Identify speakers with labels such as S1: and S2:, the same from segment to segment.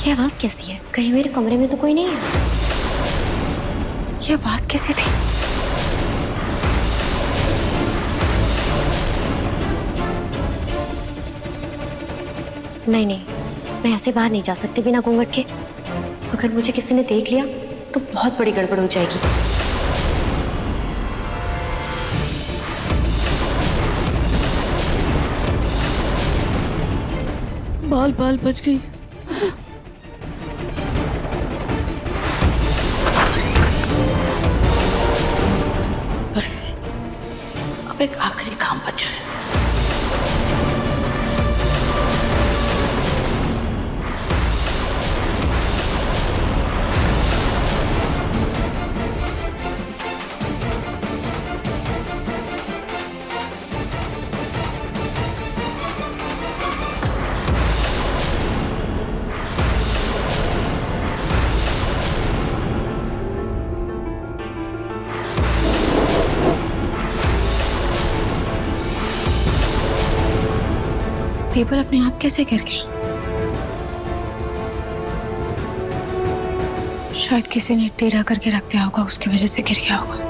S1: ये आवाज कैसी है? कहीं मेरे कमरे में तो कोई नहीं है।
S2: ये आवाज कैसी थी?
S1: नहीं नहीं, मैं ऐसे बाहर नहीं जा सकती बिना घूंघट के। अगर मुझे किसी ने देख लिया तो बहुत बड़ी गड़बड़ हो जाएगी।
S2: बाल बाल बच गई। बस अब एक आखिरी काम बचा है। टेबल अपने आप कैसे गिर गया? शायद किसी ने टेढ़ा करके रख दिया होगा, उसकी वजह से गिर गया होगा।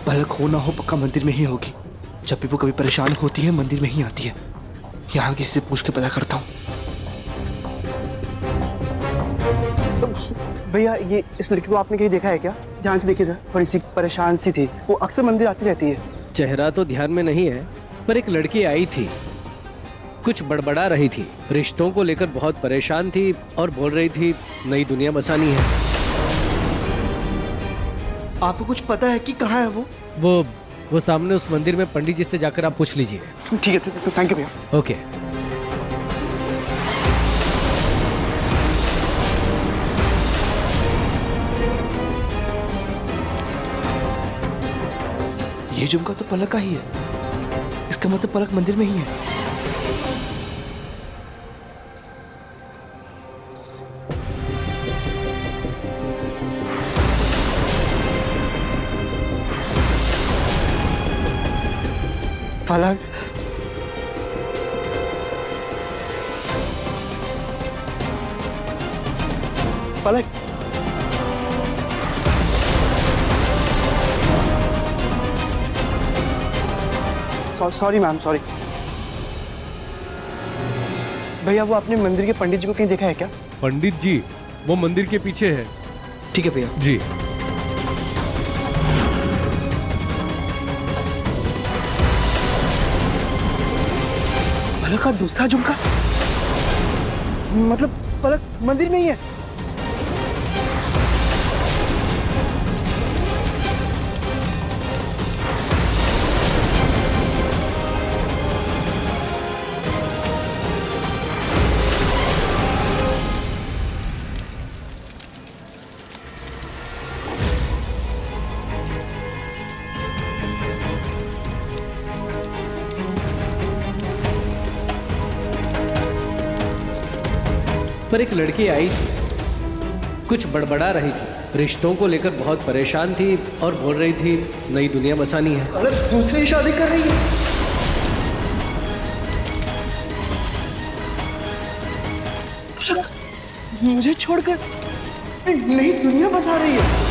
S3: पलक हो ना हो पक्का मंदिर में ही होगी। जब भी वो कभी परेशान होती है मंदिर में ही आती है। यहाँ किसी से पूछ के पता करता हूँ। भैया ये इस लड़की को आपने कहीं देखा है क्या? ध्यान से देखिए सर, थोड़ी सी परेशान सी थी। वो अक्सर मंदिर आती रहती है।
S4: चेहरा तो ध्यान में नहीं है, पर एक लड़की आई थी, कुछ बड़बड़ा रही थी, रिश्तों को लेकर बहुत परेशान थी और बोल रही थी नई दुनिया बसानी है।
S3: आपको कुछ पता है कि कहाँ है वो?
S4: वो सामने उस मंदिर में पंडित जी से जाकर आप पूछ लीजिए।
S3: ठीक है तो थैंक यू भैया।
S4: ओके।
S3: ये झुमका तो पलक का ही है। इसका मतलब पलक मंदिर में ही है। पलक, पलक, सॉरी मैम, सॉरी। भैया वो आपने मंदिर के पंडित जी को कहीं देखा है क्या?
S4: पंडित जी वो मंदिर के पीछे है।
S3: ठीक है भैया
S4: जी।
S3: पलक का दूसरा झुमका, मतलब पलक मंदिर में ही है।
S4: पर एक लड़की आई थी, कुछ बड़बड़ा रही थी, रिश्तों को लेकर बहुत परेशान थी और बोल रही थी नई दुनिया बसानी है।
S3: अरे दूसरी शादी कर रही है। मुझे छोड़कर नई दुनिया बसा रही है।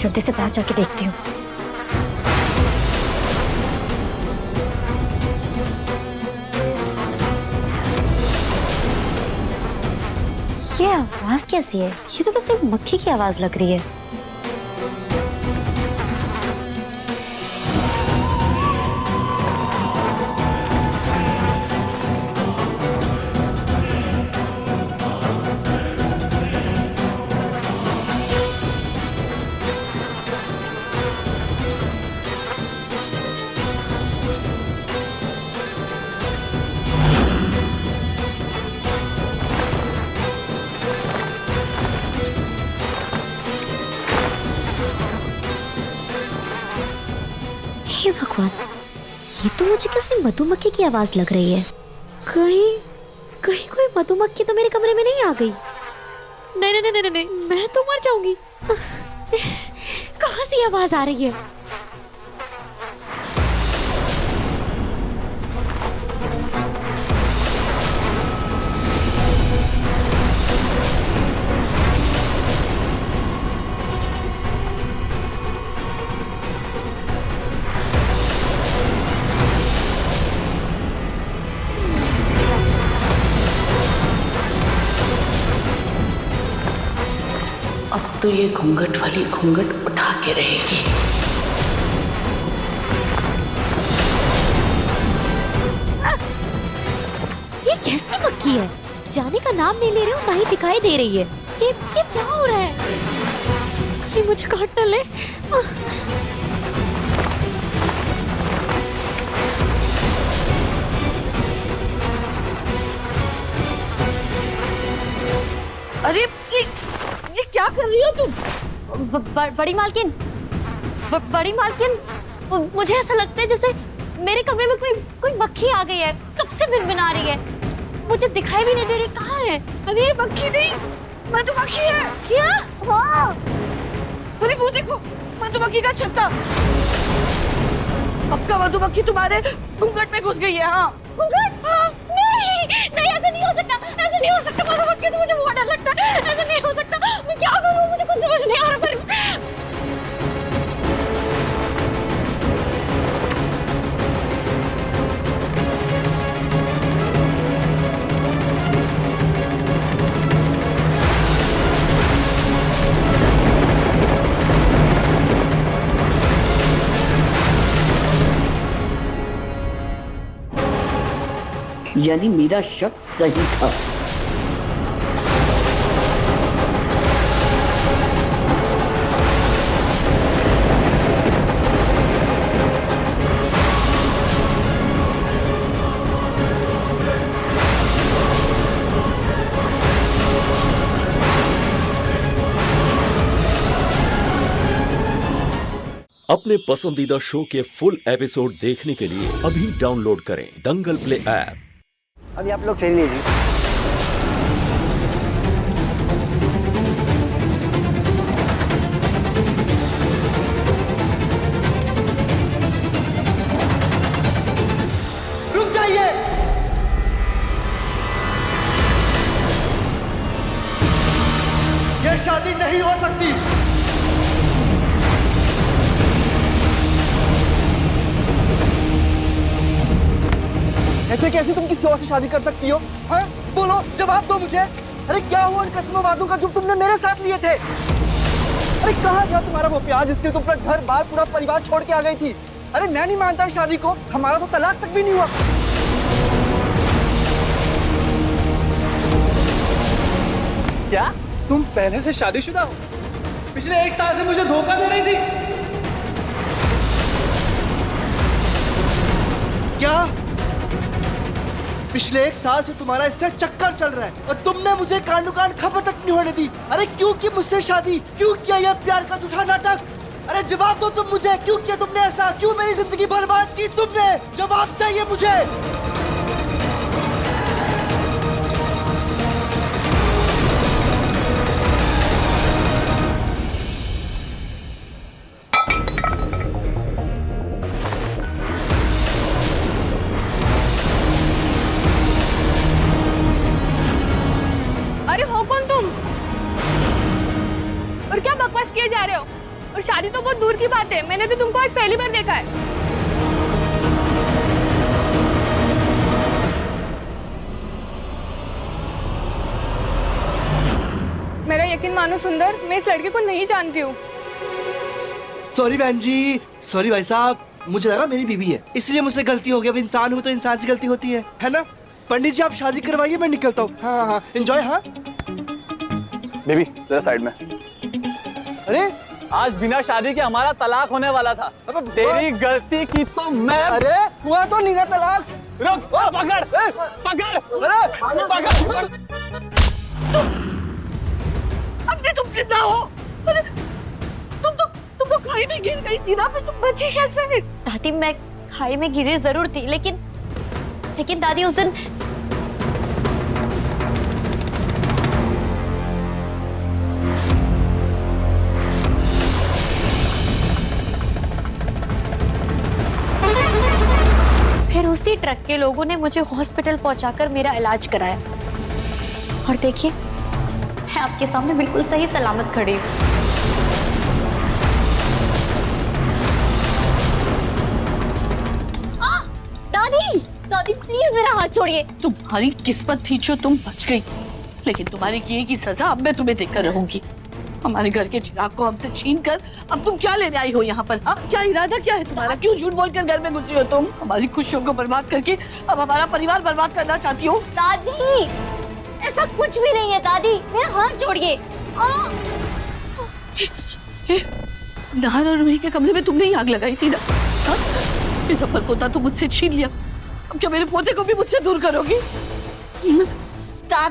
S1: जल्दी से बाहर जाके देखती हूँ। ये आवाज कैसी है? ये तो किसी मक्खी की आवाज लग रही है। हे भगवान, ये तो मुझे किसी मधुमक्खी की आवाज लग रही है। कहीं कहीं कोई मधुमक्खी तो मेरे कमरे में नहीं आ गई। नहीं नहीं नहीं नहीं नहीं, मैं तो मर जाऊंगी। कहाँ से आवाज आ रही है?
S2: अब तो ये घूंघट वाली घूंघट उठा के रहेगी।
S1: ये कैसी मक्खी है? जाने का नाम नहीं ले रही हूँ, वहीं दिखाई दे रही है। ये क्या हो रहा है? कहीं मुझे काट न ले।
S2: अरे ये क्या कर रही हो तुम?
S1: बड़ी मालकिन, बड़ी मालकिन, मुझे ऐसा लगता है जैसे मेरे कमरे में कोई मक्खी आ गई है। कब से भिनभिना रही है, मुझे दिखाई भी नहीं दे रही। कहाँ है?
S2: अरे मक्खी नहीं, मधुमक्खी है।
S1: क्या?
S2: हाँ, अरे वो देखो, मधुमक्खी का छत्ता। पक्का मधुमक्खी तुम्हारे घूंघट में घुस गई है। हाँ
S1: घूंघट? हाँ। नहीं नहीं, ऐसा नहीं हो सकता, ऐसा नहीं हो सकता। मधुमक्खी से मुझे बहुत डर लगता है। ऐसा नहीं हो सकता। मैं क्या करूँ, मुझे कुछ समझ नहीं आ रहा। पर
S2: यानी मेरा शक सही था।
S5: अपने पसंदीदा शो के फुल एपिसोड देखने के लिए अभी डाउनलोड करें दंगल प्ले ऐप।
S3: अभी आप लोग फेरी लीजिए। रुक जाइए। ये शादी नहीं हो सकती। ऐसे कैसे तुम किसी और से शादी कर सकती हो? हाँ? बोलो, जवाब दो मुझे। अरे क्या हुआ उन कसमों वादों का जो तुमने मेरे साथ लिए थे? अरे कहाँ गया तुम्हारा वो प्यार जिसके तुम अपना घर बार पूरा परिवार छोड़ के आ गई थी? अरे मैं नहीं मानता इस शादी को। हमारा तो तलाक तक भी नहीं हुआ। क्या तुम पहले से शादीशुदा हो? पिछले 1 साल से मुझे धोखा दे रही थी क्या? पिछले 1 साल से तुम्हारा इससे चक्कर चल रहा है और तुमने मुझे कांडो कांड खबर तक नहीं होने दी। अरे क्यों की मुझसे शादी? क्यों किया यह प्यार का झूठा नाटक? अरे जवाब दो तुम मुझे, क्यों किया तुमने ऐसा? क्यों मेरी जिंदगी बर्बाद की तुमने? जवाब चाहिए मुझे।
S6: अरे हो कौन तुम? और क्या बकवास किए जा रहे हो? और शादी तो बहुत दूर की बात है, मैंने तो तुमको आज पहली बार देखा है। मेरा यकीन मानो सुंदर, मैं इस लड़के को नहीं जानती हूँ।
S3: सॉरी बहन जी, सॉरी भाई साहब, मुझे लगा मेरी बीवी है इसलिए मुझसे गलती हो गई। अब इंसान हूँ तो इंसान से गलती होती है ना? पंडित जी आप शादी करवाइए, मैं निकलता हूँ। हाँ हाँ एंजॉय। हाँ
S7: बेबी जरा साइड में।
S3: अरे
S7: आज बिना शादी के हमारा तलाक होने वाला था। तेरी गलती की तो मैं।
S3: अरे हुआ तो नहीं ना तलाक।
S7: रुक, पकड़ पकड़ पकड़।
S2: अब तुम जिंदा हो। तुम तो तो खाई में गिर गई थी ना, फिर तुम बची कैसे?
S1: दादी मैं खाई में गिरी जरूर थी, लेकिन दादी उस दिन फिर उसी ट्रक के लोगों ने मुझे हॉस्पिटल पहुंचाकर मेरा इलाज कराया। और देखिए मैं आपके सामने बिल्कुल सही सलामत खड़ी हूँ। दादी दादी प्लीज मेरा हाथ छोड़िए।
S2: तुम्हारी किस्मत थी जो तुम बच गई, लेकिन तुम्हारी किए की सजा अब मैं तुम्हें देकर रहूंगी। हमारे घर के चिराग को हमसे छीन कर अब तुम क्या लेने आई हो यहाँ पर? हाँ, क्या इरादा क्या है तुम्हारा? क्यों झूठ बोलकर घर में घुसी हो तुम? हमारी खुशियों को बर्बाद करके अब हमारा परिवार बर्बाद करना चाहती हो?
S1: दादी ऐसा कुछ भी नहीं है दादी, मेरा हाथ छोड़िए।
S2: नाहर और रूही के कमरे में तुमने ही आग लगाई थी ना? हाँ? मेरा परपोता तो मुझसे छीन लिया, अब क्या मेरे पोते को भी मुझसे दूर करोगी?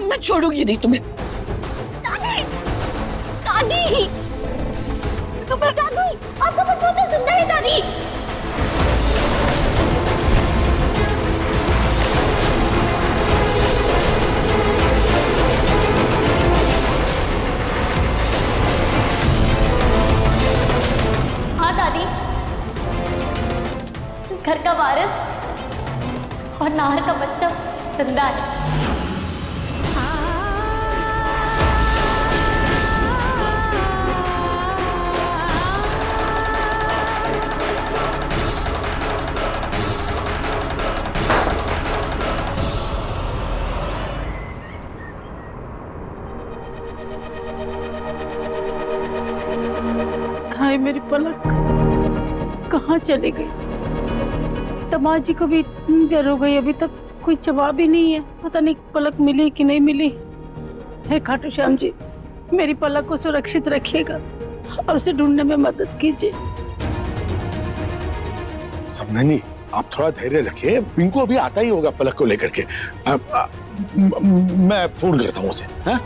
S2: मैं छोड़ूंगी नहीं तुम्हें।
S1: दादी दादी दादी आपका परपोता जिंदा है दादी। हाँ दादी, इस घर का वारिस और नाहर का बच्चा जिंदा है।
S2: हाय मेरी पलक कहाँ चली गई? दामाद जी को भी इतनी देर हो गई, अभी तक कोई जवाब ही नहीं है। पता नहीं पलक मिली कि नहीं मिली। हे खाटू श्याम जी, मेरी पलक को सुरक्षित रखिएगा और उसे ढूंढने में मदद कीजिए।
S8: समझनी, आप थोड़ा धैर्य रखिए, पिंकू अभी आता ही होगा पलक को लेकर के। मैं फोन करता हूँ उसे। हाँ?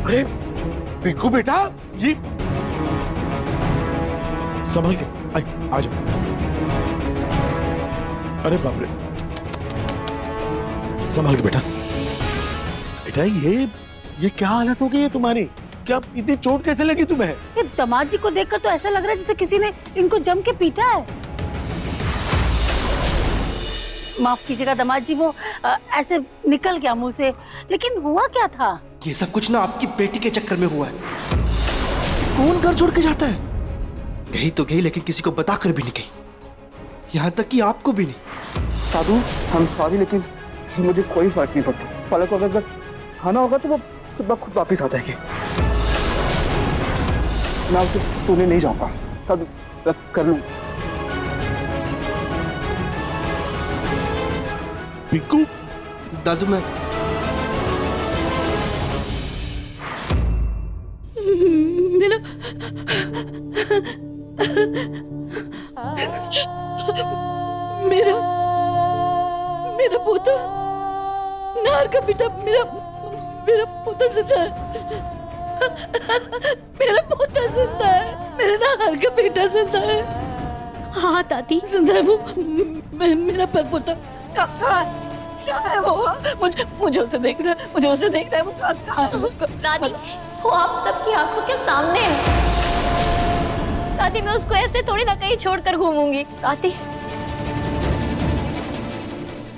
S8: अरे पिंकू बेटा, ये संभल के आ जाओ। अरे बाप रे, संभल के बेटा। बेटा ये क्या हालत हो गई है तुम्हारी? क्या इतनी चोट कैसे लगी तुम्हें?
S2: ये दामाद जी को देखकर तो ऐसा लग रहा है जैसे किसी ने इनको जम के पीटा है। माफ कीजिएगा दामाद जी, वो ऐसे निकल गया मुंह से, लेकिन हुआ क्या था?
S3: ये सब कुछ ना आपकी बेटी के चक्कर में हुआ है। इसे कौन घर छोड़ के जाता है? गई तो गई, लेकिन किसी को बताकर भी नहीं गई, यहाँ तक कि आपको भी नहीं। साधु हम सॉरी, लेकिन मुझे कोई फर्क नहीं पड़ता। पलक को अगर खाना होगा तो वो खुद वापिस आ जाएगी। मैं उसे पुणे नहीं जाऊंगा, साधु कर लूं।
S8: पिंकू
S3: दादू मैं
S2: मेरा मेरा मेरा पोता, नाहर का बेटा, मेरा पोता जिंदा है। मेरा पोता जिंदा है, मेरे नाहर का बेटा जिंदा है।
S1: हाँ दादी
S2: जिंदा है वो, मेरा परपोता। क्या है वो? मुझे उसे देखना है, मुझे उसे देखना है। वो कहाँ है?
S1: दादी वो आप सबकी आंखों के सामने है। दादी मैं उसको ऐसे थोड़ी ना कहीं छोड़कर घूमूंगी। दादी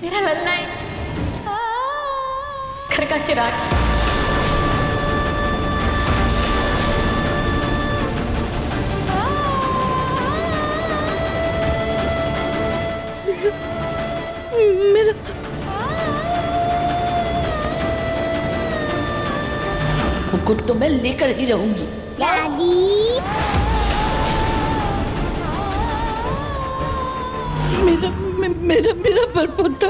S1: मेरा रन्ना है, इस घर का चिराग।
S2: मेरा मुकुट तो मैं लेकर ही रहूंगी।
S9: दादी
S2: मेरा परपोता,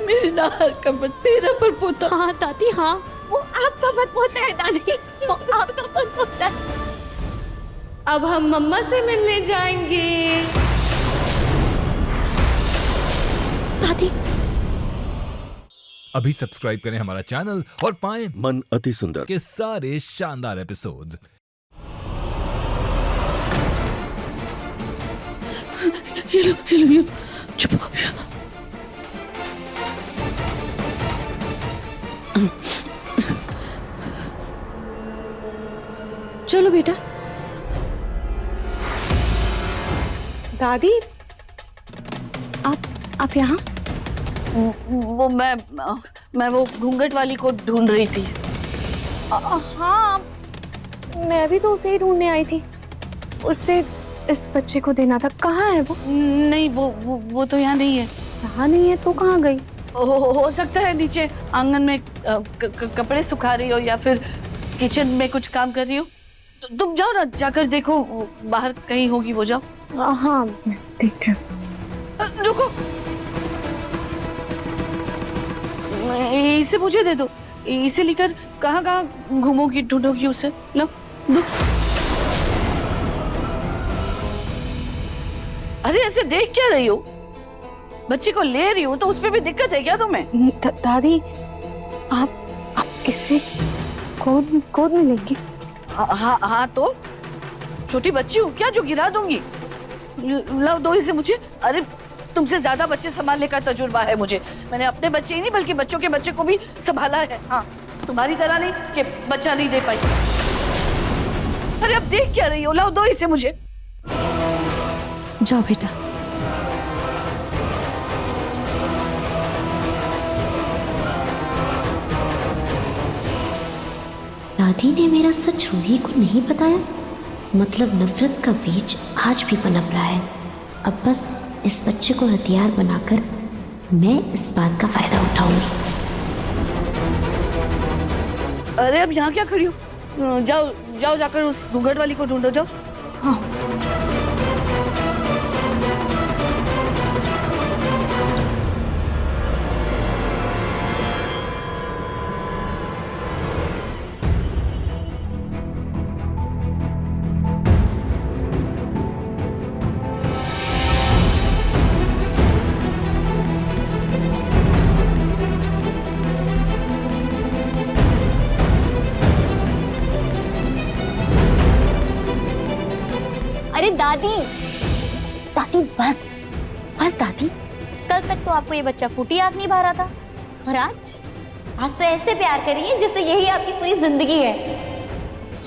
S2: मेरे नाहर का मेरा पर पोता।
S1: हाँ दादी हाँ, वो आपका परपोता है दादी, वो आपका परपोता है।
S2: अब हम मम्मा से मिलने जाएंगे।
S1: दादी
S9: अभी सब्सक्राइब करें हमारा चैनल और पाएं
S5: मन अति सुंदर
S9: के सारे शानदार एपिसोड्स।
S2: ये लो, चुप हो। चलो बेटा।
S6: दादी आप यहाँ?
S2: वो मैं वो घूंघट वाली को ढूंढ रही थी।
S6: हाँ, मैं भी तो उसे ही ढूंढने आई थी। उससे इस बच्चे को देना था। कहाँ है वो?
S2: नहीं, वो तो यहाँ नहीं है।
S6: यहाँ नहीं है तो कहाँ गई?
S2: हो सकता है नीचे आंगन में कपड़े सुखा रही हो या फिर किचन में कुछ काम कर रही हो। तुम जाओ ना, जाकर देखो बाहर कहीं होगी वो। जाओ।
S6: हाँ मैं देखती हूँ।
S2: रुको, इसे मुझे दे दो। इसे लेकर कहाँ घूमोगी, ढूंढोगी उसे। लो दो। अरे ऐसे देख क्या रही हो? बच्चे को ले रही हो तो उसपे भी दिक्कत है क्या तुम्हें?
S6: दादी आप इसे गोद में लेंगी?
S2: हाँ तो छोटी बच्ची हूँ क्या जो गिरा दूंगी? लाओ, दो इसे मुझे। अरे तुमसे ज्यादा बच्चे संभालने का तजुर्बा है मुझे। मैंने अपने बच्चे ही नहीं बल्कि बच्चों के बच्चे को भी संभाला है। हाँ, तुम्हारी तरह नहीं कि बच्चा नहीं दे पाई। अरे अब देख क्या रही हो? लाओ, दो इसे मुझे।
S1: जाओ बेटा। दादी ने मेरा सच रूही को नहीं बताया, मतलब नफरत का बीज आज भी पनप रहा है। अब बस इस बच्चे को हथियार बनाकर मैं इस बात का फायदा उठाऊंगी।
S2: अरे अब यहाँ क्या खड़ी हो? जाओ जाओ, जाकर उस घूंघट वाली को ढूंढो। जाओ। हाँ।
S1: अरे दादी बस दादी, कल तक तो आपको ये बच्चा फूटी आग नहीं भा रहा था, और आज तो ऐसे प्यार करिए जैसे यही आपकी पूरी जिंदगी है।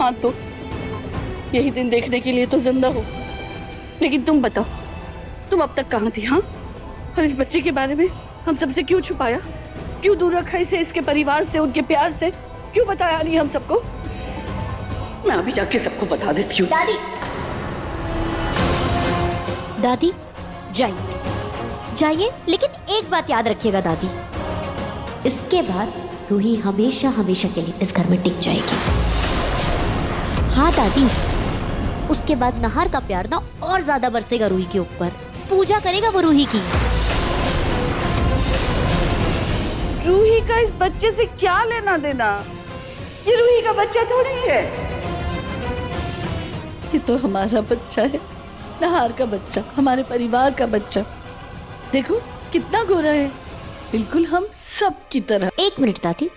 S2: हाँ तो यही दिन देखने के लिए तो जिंदा हो। लेकिन तुम बताओ, तुम अब तक कहाँ थी? हाँ, और इस बच्चे के बारे में हम सबसे क्यों छुपाया? क्यों दूर रखा इसे इसके परिवार से, उनके प्यार से? क्यों बताया नहीं हम सबको? मैं अभी जाके सबको बता देती हूँ।
S1: दादी जाइए, लेकिन एक बात याद रखिएगा दादी, इसके बाद रूही हमेशा हमेशा के लिए इस घर में टिक जाएगी। हाँ दादी, उसके बाद नहार का प्यार ना और ज्यादा बरसेगा रूही के ऊपर, पूजा करेगा वो रूही की।
S2: रूही का इस बच्चे से क्या लेना देना? ये रूही का बच्चा थोड़ी है, ये तो हमारा बच्चा है, नहार का बच्चा, हमारे परिवार का बच्चा। देखो कितना गोरा है, बिल्कुल हम सब की तरह।
S1: एक मिनट दादी,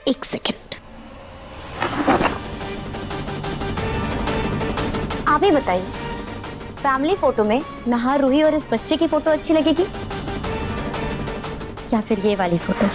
S1: एक सेकंड। आप ही बताइए, फैमिली फोटो में नहार, रूही और इस बच्चे की फोटो अच्छी लगेगी या फिर ये वाली फोटो?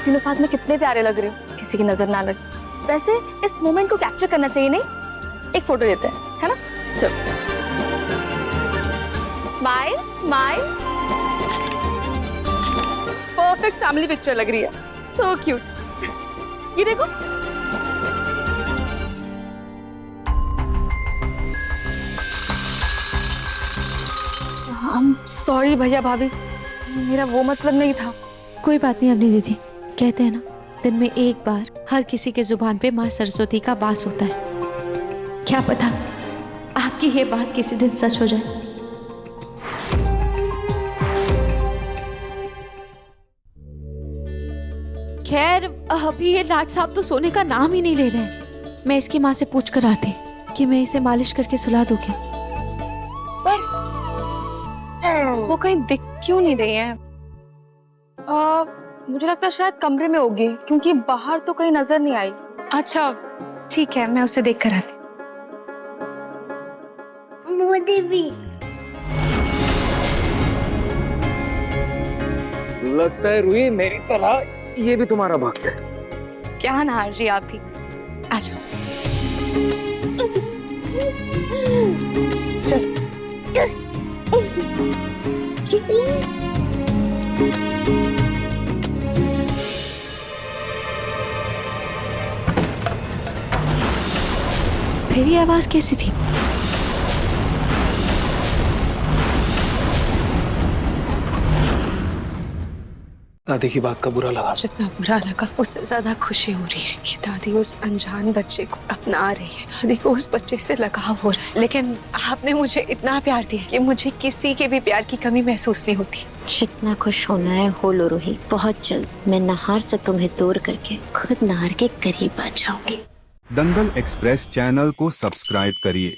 S6: तीनों साथ में कितने प्यारे लग रहे हो, किसी की नजर ना लगे। वैसे इस मोमेंट को कैप्चर करना चाहिए, नहीं? एक फोटो लेते हैं, है ना? चलो। Smile smile. Perfect family picture लग रही है, सो क्यूट। ये देखो। सॉरी भैया भाभी, मेरा वो मतलब नहीं था।
S10: कोई बात नहीं अवनी दीदी, कहते हैं ना दिन में एक बार हर किसी के जुबान पे माँ सरस्वती का वास होता है। क्या पता आपकी ये बात किसी दिन सच हो जाए। खैर अभी ये लाट साहब तो सोने का नाम ही नहीं ले रहे हैं। मैं इसकी माँ से पूछ कर आती कि मैं इसे मालिश करके सुला दूं क्या।
S6: वो कहीं दिख क्यों नहीं रही है? मुझे लगता है शायद कमरे में होगी, क्योंकि बाहर तो कहीं नजर नहीं आई। अच्छा ठीक है, मैं उसे देख कर आती।
S11: मोदी भी
S3: लगता है रूही मेरी तरह ये भी तुम्हारा भक्त है।
S6: क्या नाहर जी, आप भी आ जाओ। चल।
S10: फिर ये आवाज कैसी थी?
S3: दादी की बात का बुरा लगा।
S6: जितना बुरा लगा उससे ज्यादा खुशी हो रही है कि दादी उस अनजान बच्चे को अपना रही है। दादी को उस बच्चे से लगाव हो रहा है। लेकिन आपने मुझे इतना प्यार दिया कि मुझे किसी के भी प्यार की कमी महसूस नहीं होती।
S1: जितना खुश होना है हो लो रूही, बहुत जल्द मैं नहार से तुम्हें दूर करके खुद नहार के करीब आ जाऊंगी।
S12: दंगल एक्सप्रेस चैनल को सब्सक्राइब करिए